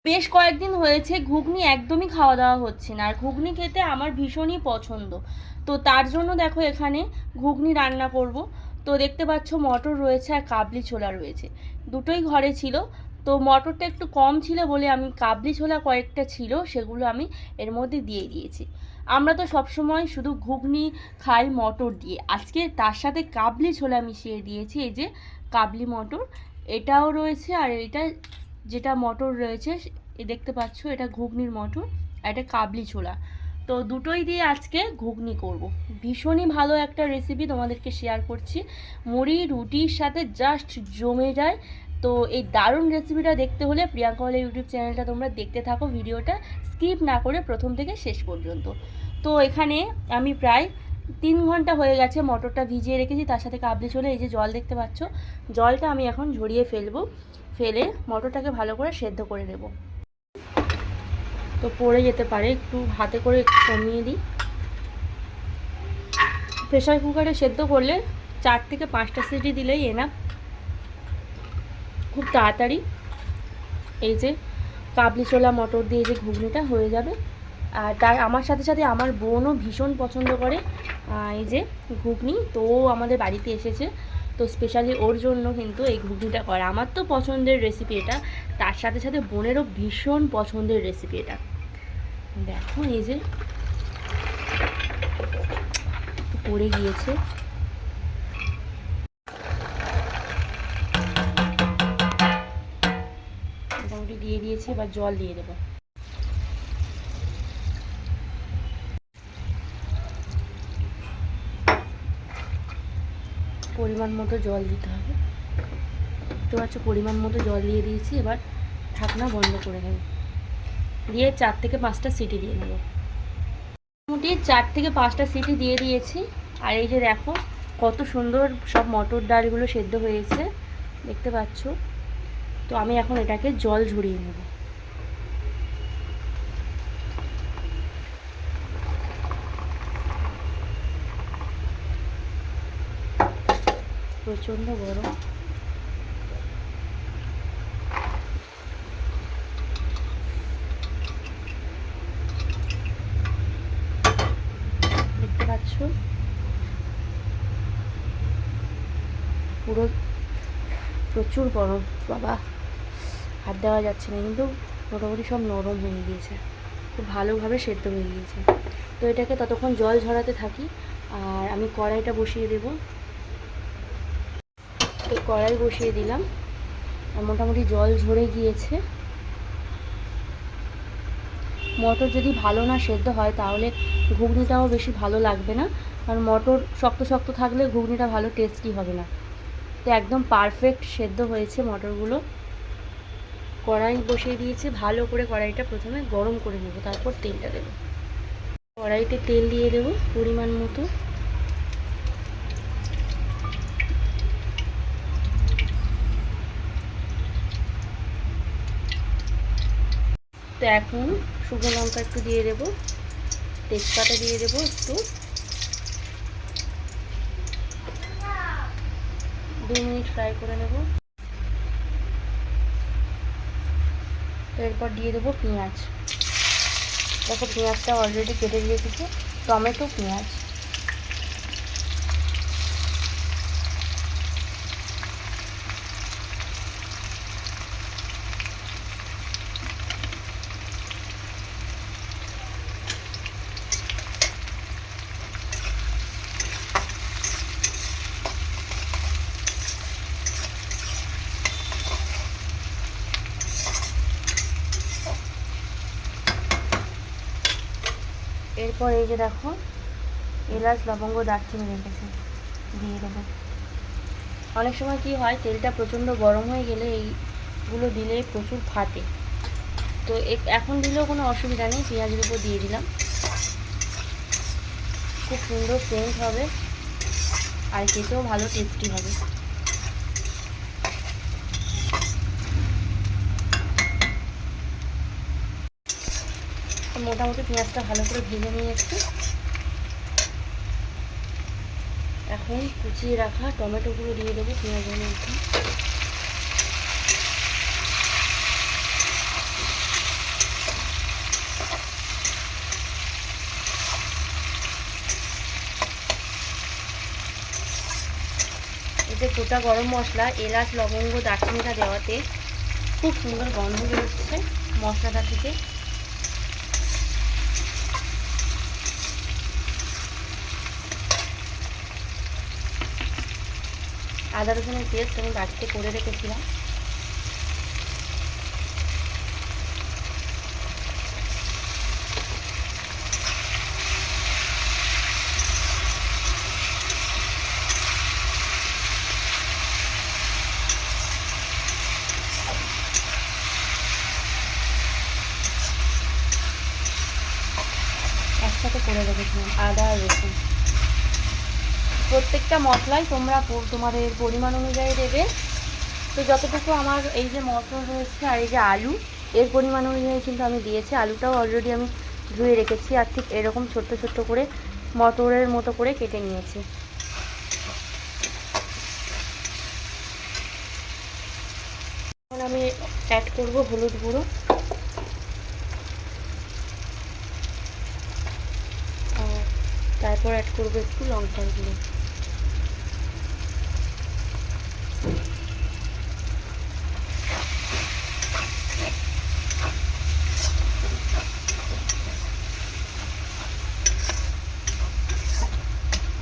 বেশ কয়েকদিন হয়েছে ঘুগনি একদমই খাওয়া দাওয়া হচ্ছে না, আর ঘুগনি খেতে আমার ভীষণই পছন্দ। তো তার জন্য দেখো এখানে ঘুগনি রান্না করব। তো দেখতে পাচ্ছ মটর রয়েছে আর কাবলি ছোলা রয়েছে, দুটোই ঘরে ছিল। তো মটরটা একটু কম ছিল বলে আমি কাবলি ছোলা কয়েকটা ছিল সেগুলো আমি এর মধ্যে দিয়ে দিয়েছি। আমরা তো সবসময় শুধু ঘুগনি খাই মটর দিয়ে, আজকে তার সাথে কাবলি ছোলা মিশিয়ে দিয়েছি। এই যে কাবলি মটর এটাও রয়েছে, আর এটা যেটা মটর রয়েছে দেখতে পাচ্ছ এটা ঘুগনির মটর, আর এটা কাবলি ছোলা। তো দুটোই দিয়ে আজকে ঘুগনি করব। ভীষণই ভালো একটা রেসিপি তোমাদেরকে শেয়ার করছি, মুড়ি রুটির সাথে জাস্ট জমে যায়। তো এই দারুণ রেসিপিটা দেখতে হলে প্রিয়াঙ্কা ওয়ালা ইউটিউব চ্যানেলটা তোমরা দেখতে থাকো, ভিডিওটা স্কিপ না করে প্রথম থেকে শেষ পর্যন্ত। তো এখানে আমি প্রায় 3 ঘন্টা হয়ে গেছে মটরটা ভিজিয়ে রেখেছি, তার সাথে কাবলি ছোলা। এই যে জল দেখতে পাচ্ছ, জলটা আমি এখন ঝরিয়ে ফেলবো, ফেলে মটরটাকে ভালো করে সেদ্ধ করে নেব। তো পড়ে যেতে পারে, একটু হাতে করে কমিয়ে দিই। প্রেসার কুকারে সেদ্ধ করলে 4 থেকে 5টা সিটি দিলেই এনাফ, খুব তাড়াতাড়ি এই যে কাবলি ছোলা মটর দিয়ে যে ঘুগনিটা হয়ে যাবে। আর তার আমার সাথে সাথে আমার বোনও ভীষণ পছন্দ করে এই যে ঘুগনি। তো ও আমাদের বাড়িতে এসেছে, তো স্পেশালি ওর জন্য কিন্তু এই ঘুগনিটা করা। আমার তো পছন্দের রেসিপি এটা, তার সাথে সাথে বোনেরও ভীষণ পছন্দের রেসিপি এটা। দেখো এই যে পড়ে গিয়েছে। মোটামুটি দিয়ে দিয়েছি, এবার জল দিয়ে দেবো। পরিমাণ মতো জল দিতে হবে, দেখতে পাচ্ছ পরিমাণ মতো জল দিয়ে দিয়েছি। এবার ঢাকনা বন্ধ করে নেব, দিয়ে 4 থেকে 5টা সিটি দিয়ে নেব। মোটামুটি 4 থেকে 5টা সিটি দিয়ে দিয়েছি। আর এই যে দেখো কত সুন্দর সব মটর ডালগুলো সেদ্ধ হয়েছে, দেখতে পাচ্ছ। তো আমি এখন এটাকে জল ঝরিয়ে নেব। প্রচণ্ড গরম, দেখতে পাচ্ছ পুরো প্রচুর গরম। বাবা হাত দেওয়া যাচ্ছে না, কিন্তু মোটামুটি সব নরম হয়ে গিয়েছে, খুব ভালোভাবে সেদ্ধ হয়ে গিয়েছে। তো এটাকে ততক্ষণ জল ঝরাতে থাকি, আর আমি কড়াইটা বসিয়ে দেব। তো কড়াই বসিয়ে দিলাম, আর মোটামুটি জল ঝরে গিয়েছে। মটর যদি ভালো না সেদ্ধ হয় তাহলে ঘুগনিটাও বেশি ভালো লাগবে না, কারণ মটর শক্ত শক্ত থাকলে ঘুগনিটা ভালো টেস্টি হবে না। তো একদম পারফেক্ট সেদ্ধ হয়েছে মটরগুলো। কড়াই বসিয়ে দিয়েছি, ভালো করে কড়াইটা প্রথমে গরম করে নেব, তারপর তেলটা দেবো। কড়াইতে তেল দিয়ে দেবো পরিমাণ মতো। তো এখন শুকনো লঙ্কা একটু দিয়ে দেবো, তেজপাতা দিয়ে দেবো একটু, 2 মিনিট ফ্রাই করে নেব। তো এরপর দিয়ে দেবো পেঁয়াজ। দেখো পেঁয়াজটা অলরেডি কেটে রেখেছি, টমেটো পেঁয়াজ। এরপর এই যে দেখো এলাচ লবঙ্গ দারচিনি রেখেছি, দিয়ে দেবো। অনেক সময় কি হয়, তেলটা প্রচণ্ড গরম হয়ে গেলে এইগুলো দিলে প্রচুর ফাটে। তো এখন দিলেও কোনো অসুবিধা নেই, পেঁয়াজের উপর দিয়ে দিলাম। খুব সুন্দর সেন্ট হবে, আর খেতেও ভালো টেস্টি হবে। মোটামুটি পেঁয়াজটা ভালো করে ভেজে নিয়েছি। এখন কুচিয়ে রাখা টমেটোগুলো দিয়ে দেবো পেঁয়াজের মধ্যে। গোটা গরম মশলা, এলাচ, লবঙ্গ, দারচিনিটা দেওয়াতে খুব সুন্দর গন্ধ বেরোচ্ছে মশলাটা থেকে। আদা রসুনের পেস্ট আমি বাড়িতে করে রেখেছিলাম। একসাথে করে রেখেছিলাম আদা আর রসুন। প্রত্যেকটা মশলাই তোমরা তোমাদের পরিমাণ অনুযায়ী দেবে। তো যতটুকু আমার এই যে মটর রয়েছে আর এই যে আলু, এর পরিমাণ অনুযায়ী কিন্তু আমি দিয়েছি। আলুটাও অলরেডি আমি ধুয়ে রেখেছি আর ঠিক এরকম ছোট্ট ছোট্ট করে মটরের মতো করে কেটে নিয়েছি। এখন আমি অ্যাড করব হলুদ গুঁড়ো, আর তারপর অ্যাড করবো একটু লঙ্কার গুঁড়ো।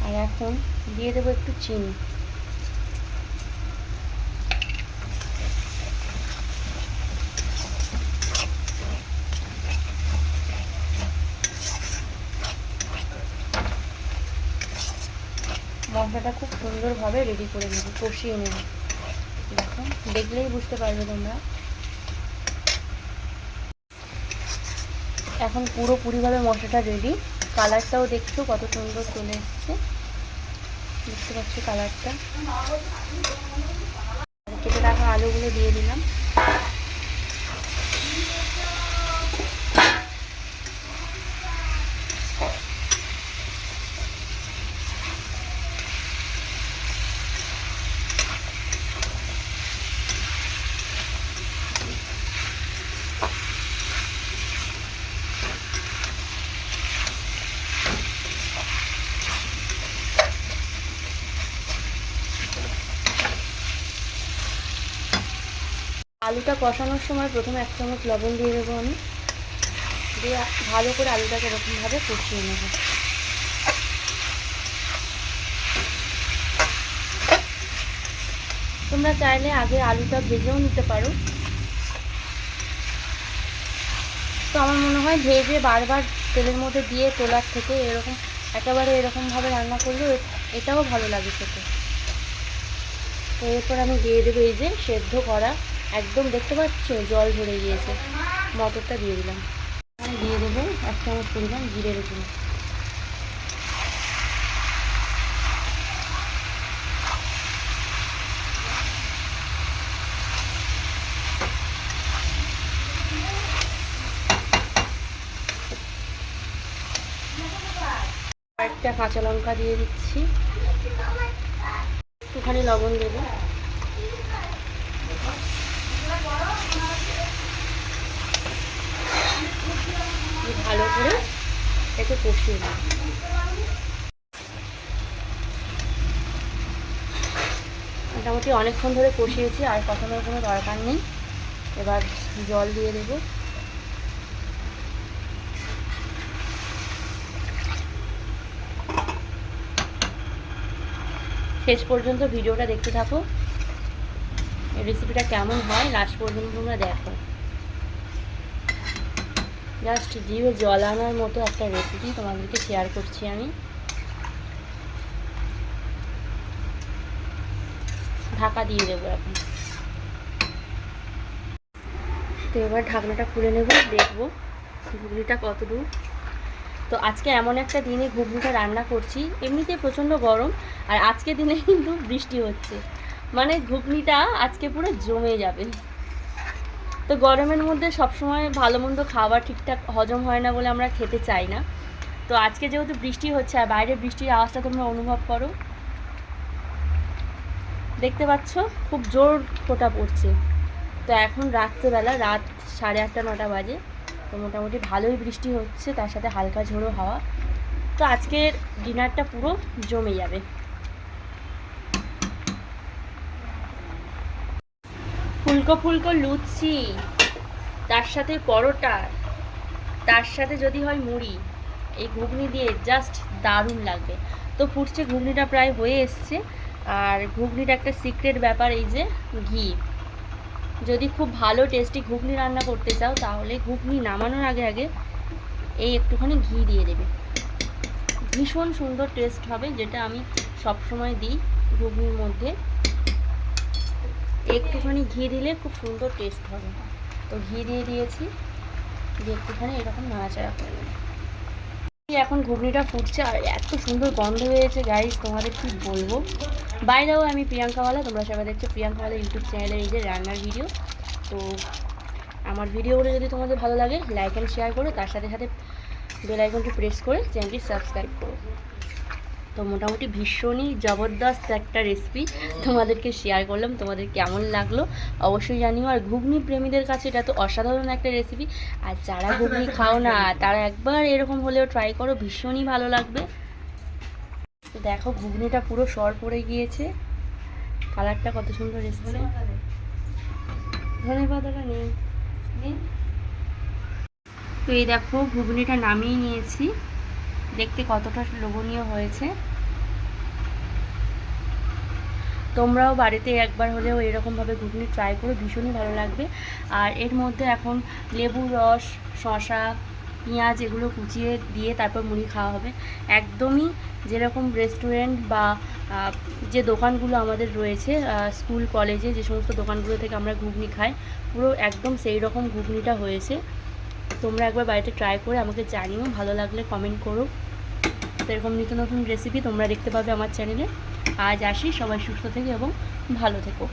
আর এখন দিয়ে দেবো একটু চিনি। মশলাটা খুব সুন্দরভাবে রেডি করে নেব, কষিয়ে নেব। দেখো, দেখলেই বুঝতে পারবে তোমরা। এখন পুরোপুরিভাবে মশলাটা রেডি। কালারটাও দেখছো কত সুন্দর চলে এসছে, দেখতে পাচ্ছি কালারটা। কেটে রাখা আলুগুলো দিয়ে দিলাম। আলুটা কষানোর সময় প্রথমে 1 চামচ লবণ দিয়ে দেবো আমি, দিয়ে ভালো করে আলুটাকে এরকমভাবে কষিয়ে নেব। তোমরা চাইলে আগে আলুটা ভেজেও নিতে পারো। তো আমার মনে হয় ভেজে বারবার তেলের মধ্যে দিয়ে তোলার থেকে এরকম একেবারে এরকমভাবে রান্না করলেও এটাও ভালো লাগে খেতে। তো এরপর আমি দিয়ে দেবো এই যে সেদ্ধ করা, একদম দেখতে পাচ্ছ জল ঝরে গিয়েছে, মটরটা দিয়ে দিলাম। আমি দিয়ে দেবো 1 চামচ পরিমাণ জিরের গুঁড়ো। একটা কাঁচা লঙ্কা দিয়ে দিচ্ছি, একটুখানি লবণ দেবো। ভালো করে একে কষিয়ে নেব। মোটামুটি অনেকক্ষণ ধরে কষিয়েছি, আর কষানোর কোনো দরকার নেই। এবার জল দিয়ে দেবো। শেষ পর্যন্ত ভিডিওটা দেখতে থাকো, এই রেসিপিটা কেমন হয় লাস্ট পর্যন্ত তোমরা দেখো। জাস্ট জিভে জল আনার মতো একটা রেসিপি তোমাদেরকে শেয়ার করছি আমি। ঢাকা দিয়ে দেবো এখন। তো এবার ঢাকনাটা খুলে নেব, দেখবো ঘুগনিটা কত দূর। তো আজকে এমন একটা দিনে ঘুগনিটা রান্না করছি, এমনিতে প্রচণ্ড গরম, আর আজকে দিনে কিন্তু বৃষ্টি হচ্ছে, মানে ঘুগনিটা আজকে পুরো জমে যাবে। তো গরমের মধ্যে সবসময় ভালো মন্দ খাবার ঠিকঠাক হজম হয় না বলে আমরা খেতে চাই না। তো আজকে যেহেতু বৃষ্টি হচ্ছে আর বাইরে বৃষ্টির আওয়াজটা তোমরা অনুভব করো, দেখতে পাচ্ছ খুব জোর ফোঁটা পড়ছে। তো এখন রাত্রেবেলা, রাত 8:30 9টা বাজে। তো মোটামুটি ভালোই বৃষ্টি হচ্ছে, তার সাথে হালকা ঝোড়ো হাওয়া। তো আজকের ডিনারটা পুরো জমে যাবে। ফুলকো ফুলকো লুচি, তার সাথে পরোটা, তার সাথে যদি হয় মুড়ি, এই ঘুগনি দিয়ে জাস্ট দারুণ লাগবে। তো ফুটছে, ঘুগনিটা প্রায় হয়ে এসছে। আর ঘুগনিটা একটা সিক্রেট ব্যাপার, এই যে ঘি। যদি খুব ভালো টেস্টি ঘুগনি রান্না করতে চাও তাহলে ঘুগনি নামানোর আগে আগে এই একটুখানি ঘি দিয়ে দেবে, ভীষণ সুন্দর টেস্ট হবে, যেটা আমি সবসময় দিই ঘুগনির মধ্যে। একটুখানি ঘি দিলে খুব সুন্দর টেস্ট হবে। তো ঘি দিয়ে দিয়েছি, দিয়ে একটুখানি এরকম নাড়াচাড়া করে নেব। এখন ঘুগনিটা ফুটছে আর এত সুন্দর গন্ধ হয়েছে গাইস, তোমাদের কি বলবো। বাইরেও আমি প্রিয়াঙ্কাওয়ালা, তোমরা সবাই দেখছো প্রিয়াঙ্কাওয়ালা ইউটিউব চ্যানেলের এই যে রান্নার ভিডিও। তো আমার ভিডিওগুলো যদি তোমাদের ভালো লাগে লাইক অ্যান্ড শেয়ার করো, তার সাথে সাথে বেল আইকনটি প্রেস করে চ্যানেলটি সাবস্ক্রাইব করো। তো মোটামুটি ভীষণই জবরদস্ত একটা রেসিপি তোমাদেরকে শেয়ার করলাম, তোমাদের কেমন লাগলো অবশ্যই জানিও। আর ঘুগনি প্রেমীদের কাছে এটা তো অসাধারণ একটা রেসিপি, আর যারা ঘুগনি খাও না তারা একবার এরকম হলেও ট্রাই করো, ভীষণই ভালো লাগবে। তো দেখো ঘুগনিটা পুরো সর পড়ে গিয়েছে, কালারটা কত সুন্দর এসেছে। ধনে পাতাটা নেই। তো এই দেখো ঘুগনিটা নামিয়ে নিয়েছি, দেখতে কতটা লোভনীয় হয়েছে। তোমরাও বাড়িতে একবার হলেও এরকমভাবে ঘুগনি ট্রাই করো, ভীষণই ভালো লাগবে। আর এর মধ্যে এখন লেবুর রস, শসা, পেঁয়াজ এগুলো কুচিয়ে দিয়ে তারপর মুড়ি খাওয়া হবে। একদমই যেরকম রেস্টুরেন্ট বা যে দোকানগুলো আমাদের রয়েছে স্কুল কলেজে যে সমস্ত দোকানগুলো থেকে আমরা ঘুগনি খাই, পুরো একদম সেই রকম ঘুগনিটা হয়েছে। তোমরা একবার বাড়িতে ট্রাই করে আমাকে জানিও, ভালো লাগলে কমেন্ট করো। তো এরকম নিত্য নতুন রেসিপি তোমরা দেখতে পাবে আমার চ্যানেলে। আজ আসি, সবাই সুস্থ থেকে এবং ভালো থেকো।